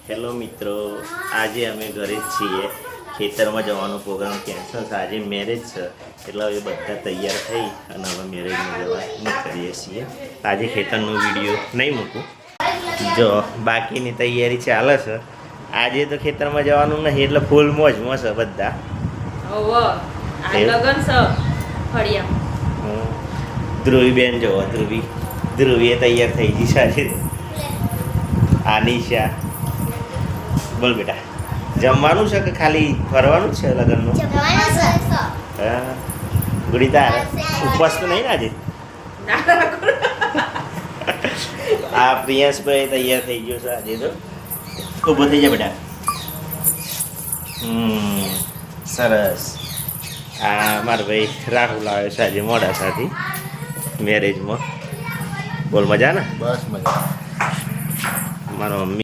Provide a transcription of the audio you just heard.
Hello મિત્રો, આજે અમે ઘરે જ છીએ. ખેતરમાં જવાનો પ્રોગ્રામ કેન્સલ છે. આજે મેરેજ છે એટલે હવે બધા તૈયાર થઈ અને હવે મેરેજમાં જવા નીકળીએ છીએ. આજે ખેતરનો વિડીયો નહીં મૂકું, જો બાકીની તૈયારી ચાલે છે. આજે તો ખેતરમાં જવાનું નહીં એટલે ફૂલ મોજમાં છે બધા. ધ્રુવીબેન જોવો, ધ્રુવીએ તૈયાર થઈ ગઈ સારી. આનિશા બોલ બેટા, જમવાનું છે કે ખાલી ફરવાનું જ છે લગ્નનું? હા ગુડીતા ઉપવાસ તો નહીં ને આજે? આ પ્રિયાંશભાઈ તૈયાર થઈ ગયો છે આજે તો. ઊભો થઈ જાય બેટા. સરસ. આ મારા ભાઈ રાહુલ આવ્યો છે આજે મોડાસાથી મેરેજમાં. બોલ મજા ને? બસ મજા. મારો મમ્મી